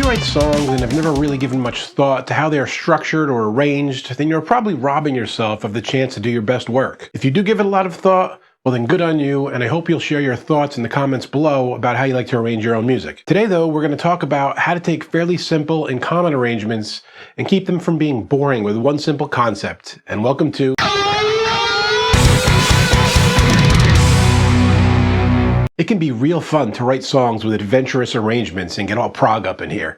write songs and have never really given much thought to how they are structured or arranged, then you're probably robbing yourself of the chance to do your best work. If you do give it a lot of thought, well then good on you, and I hope you'll share your thoughts in the comments below about how you like to arrange your own music. Today though, we're going to talk about how to take fairly simple and common arrangements and keep them from being boring with one simple concept. And welcome to... It can be real fun to write songs with adventurous arrangements and get all prog up in here.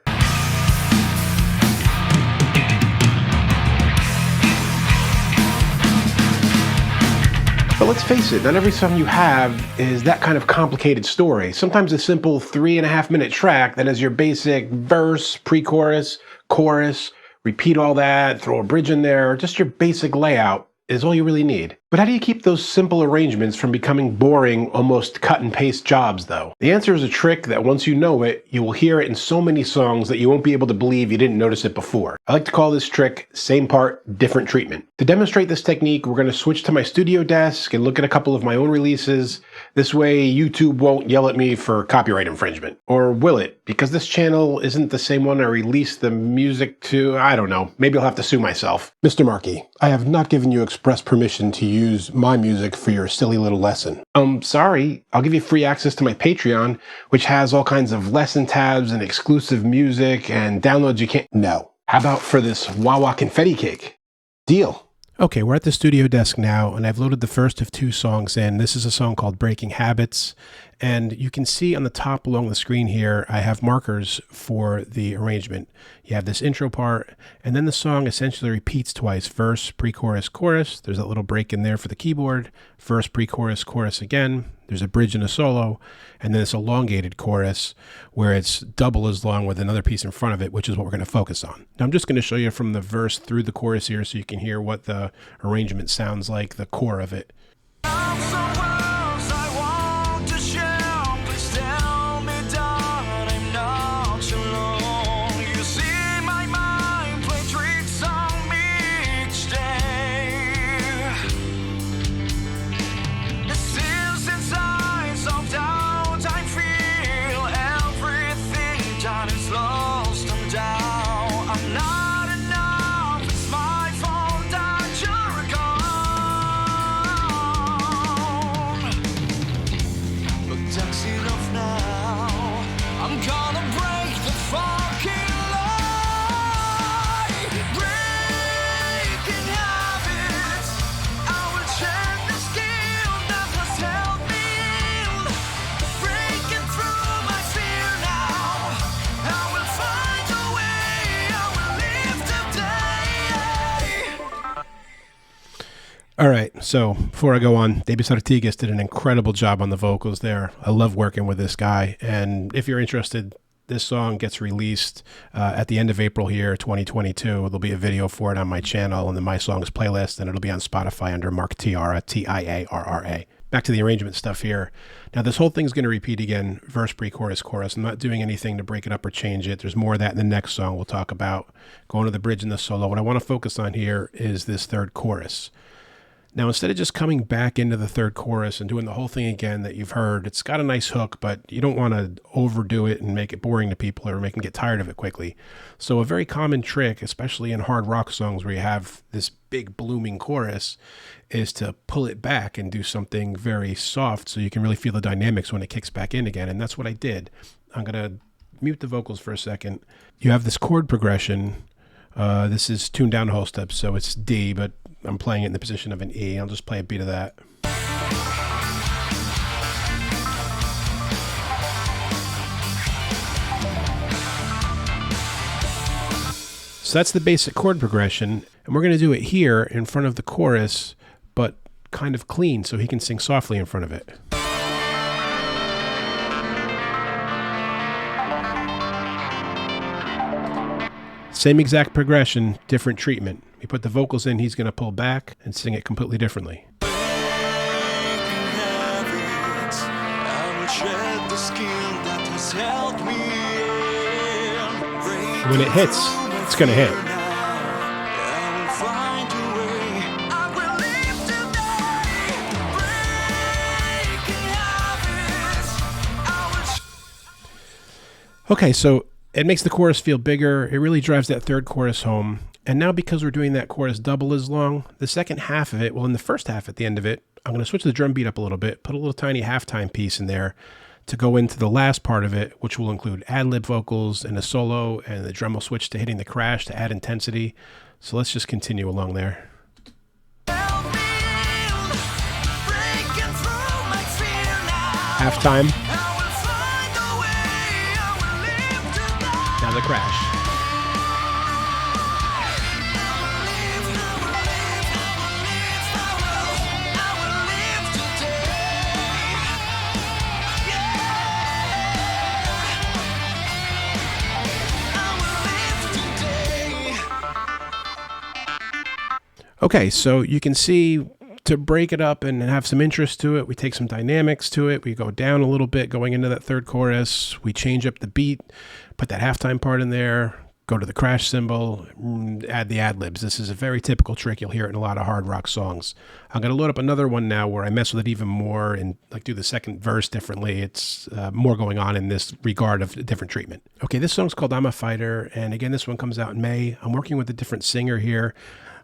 But let's face it, not every song you have is that kind of complicated story. Sometimes a simple 3.5-minute track that has your basic verse, pre-chorus, chorus, repeat all that, throw a bridge in there, just your basic layout is all you really need. But how do you keep those simple arrangements from becoming boring, almost cut and paste jobs though? The answer is a trick that once you know it, you will hear it in so many songs that you won't be able to believe you didn't notice it before. I like to call this trick same part, different treatment. To demonstrate this technique, we're going to switch to my studio desk and look at a couple of my own releases. This way YouTube won't yell at me for copyright infringement. Or will it? Because this channel isn't the same one I released the music to. I don't know. Maybe I'll have to sue myself. Mr. Markey, I have not given you express permission to use my music for your silly little lesson. Sorry. I'll give you free access to my Patreon, which has all kinds of lesson tabs and exclusive music and downloads you can't... No. How about for this Wawa confetti cake? Deal. Okay, we're at the studio desk now, and I've loaded the first of 2 songs in. This is a song called Breaking Habits, and you can see on the top along the screen here, I have markers for the arrangement. You have this intro part, and then the song essentially repeats twice. Verse, pre-chorus, chorus. There's that little break in there for the keyboard. Verse, pre-chorus, chorus again. There's a bridge and a solo, and then this elongated chorus where it's double as long with another piece in front of it, which is what we're going to focus on. Now I'm just going to show you from the verse through the chorus here so you can hear what the arrangement sounds like, the core of it. All right, so before I go on, David Sartigas did an incredible job on the vocals there. I love working with this guy, and if you're interested, this song gets released at the end of April here, 2022. There'll be a video for it on my channel and the My Songs playlist, and it'll be on Spotify under Mark Tiara, Tiarra. Back to the arrangement stuff here. Now, this whole thing's going to repeat again, verse, pre-chorus, chorus. I'm not doing anything to break it up or change it. There's more of that in the next song we'll talk about, going to the bridge and the solo. What I want to focus on here is this third chorus. Now, instead of just coming back into the third chorus and doing the whole thing again that you've heard, it's got a nice hook, but you don't want to overdo it and make it boring to people or make them get tired of it quickly. So a very common trick, especially in hard rock songs where you have this big blooming chorus, is to pull it back and do something very soft so you can really feel the dynamics when it kicks back in again. And that's what I did. I'm going to mute the vocals for a second. You have this chord progression. This is tuned down to whole steps, so it's D, but I'm playing it in the position of an E. I'll just play a beat of that. So that's the basic chord progression, and we're going to do it here in front of the chorus, but kind of clean so he can sing softly in front of it. Same exact progression, different treatment. We put the vocals in, he's going to pull back and sing it completely differently. When it hits, it's going to hit. Okay, so It makes the chorus feel bigger. It really drives that third chorus home. And now because we're doing that chorus double as long, the second half of it, well, in the first half at the end of it, I'm going to switch the drum beat up a little bit, put a little tiny halftime piece in there to go into the last part of it, which will include ad-lib vocals and a solo, and the drum will switch to hitting the crash to add intensity. So let's just continue along there. Halftime. Now the crash. Okay, so you can see to break it up and have some interest to it, we take some dynamics to it. We go down a little bit going into that third chorus. We change up the beat, put that halftime part in there, go to the crash cymbal, add the ad-libs. This is a very typical trick. You'll hear it in a lot of hard rock songs. I'm going to load up another one now where I mess with it even more and like do the second verse differently. It's more going on in this regard of different treatment. Okay, this song's called I'm a Fighter, and again, this one comes out in May. I'm working with a different singer here.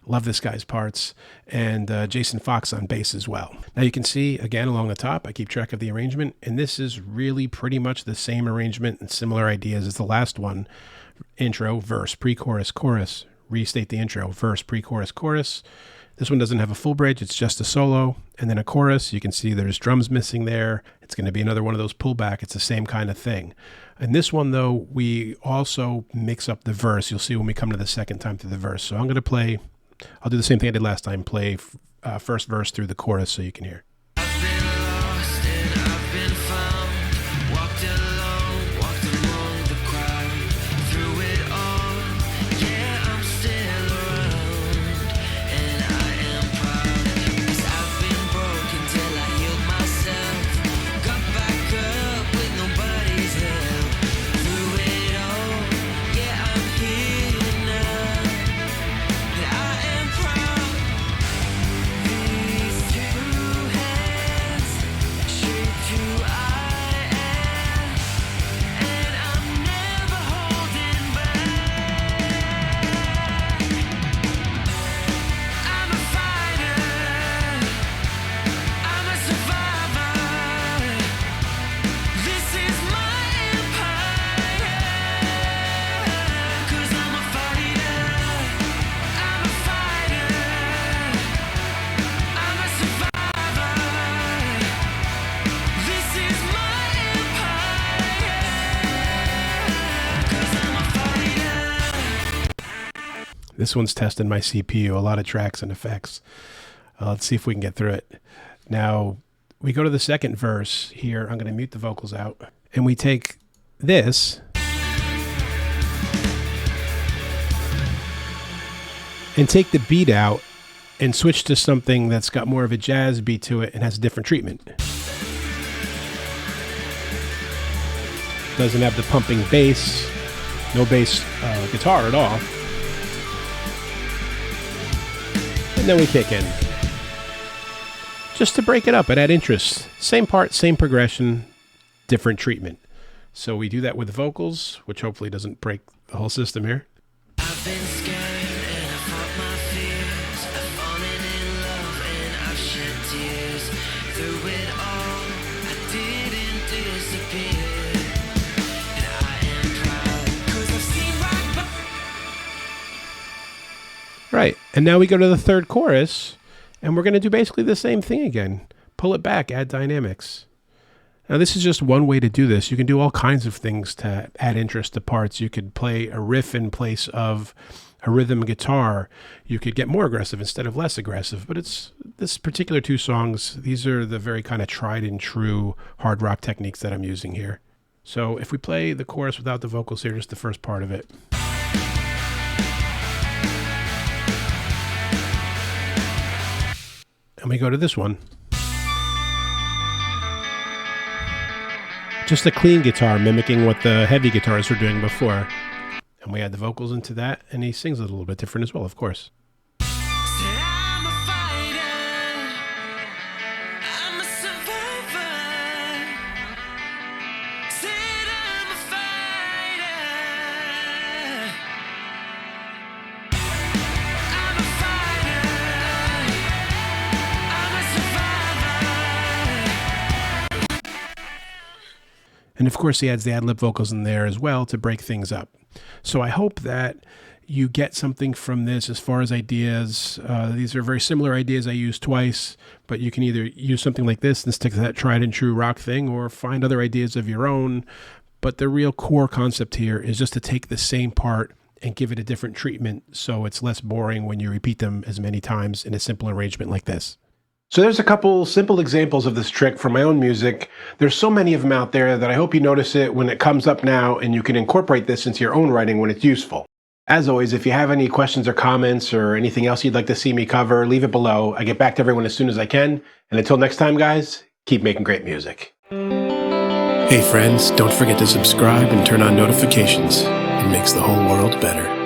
Love this guy's parts, and Jason Fox on bass as well. Now you can see, again, along the top, I keep track of the arrangement, and this is really pretty much the same arrangement and similar ideas as the last one. Intro, verse, pre-chorus, chorus, restate the intro, verse, pre-chorus, chorus. This one doesn't have a full bridge, it's just a solo, and then a chorus. You can see there's drums missing there. It's going to be another one of those pullback. It's the same kind of thing. And this one, though, we also mix up the verse. You'll see when we come to the second time through the verse. So I'm going to play... I'll do the same thing I did last time, play first verse through the chorus so you can hear. I've been lost and I've been found, walked alone, walked among the crowd, through it all, yeah, I'm still around, and I am proud, 'cause I've been broken till I healed myself, got back up with nobody's help, through it all, yeah, I'm here now, and I am proud. These two hands shape who I am, and I'm never holding back. I'm a fighter, I'm a survivor. This is my empire, 'cause I'm a fighter, I'm a fighter, I'm a survivor. This is my empire, 'cause I'm a fighter. This one's testing my CPU, a lot of tracks and effects. Let's see if we can get through it. Now, we go to the second verse here. I'm going to mute the vocals out. And we take this and take the beat out and switch to something that's got more of a jazz beat to it and has a different treatment. Doesn't have the pumping bass, no bass guitar at all. And then we kick in. Just to break it up and add interest. Same part, same progression, different treatment. So we do that with vocals, which hopefully doesn't break the whole system here. I've been scared and I've fought my fears. I've fallen in love and I've shed tears. Through it all, I didn't disappear. And I am proud, 'cause I've seen right by. Right, and now we go to the third chorus, and we're going to do basically the same thing again. Pull it back, add dynamics. Now this is just one way to do this. You can do all kinds of things to add interest to parts. You could play a riff in place of a rhythm guitar. You could get more aggressive instead of less aggressive. But it's this particular two songs, these are the very kind of tried and true hard rock techniques that I'm using here. So if we play the chorus without the vocals here, just the first part of it. And we go to this one. Just a clean guitar mimicking what the heavy guitars were doing before. And we add the vocals into that, and he sings it a little bit different as well, of course. Said I'm a fighter, I'm a survivor. Said I'm a fighter, And of course, he adds the ad-lib vocals in there as well to break things up. So I hope that you get something from this as far as ideas. These are very similar ideas I used twice, but you can either use something like this and stick to that tried and true rock thing, or find other ideas of your own. But the real core concept here is just to take the same part and give it a different treatment so it's less boring when you repeat them as many times in a simple arrangement like this. So there's a couple simple examples of this trick from my own music. There's so many of them out there that I hope you notice it when it comes up now, and you can incorporate this into your own writing when it's useful. As always, if you have any questions or comments or anything else you'd like to see me cover, leave it below. I get back to everyone as soon as I can. And until next time, guys, keep making great music. Hey friends, don't forget to subscribe and turn on notifications. It makes the whole world better.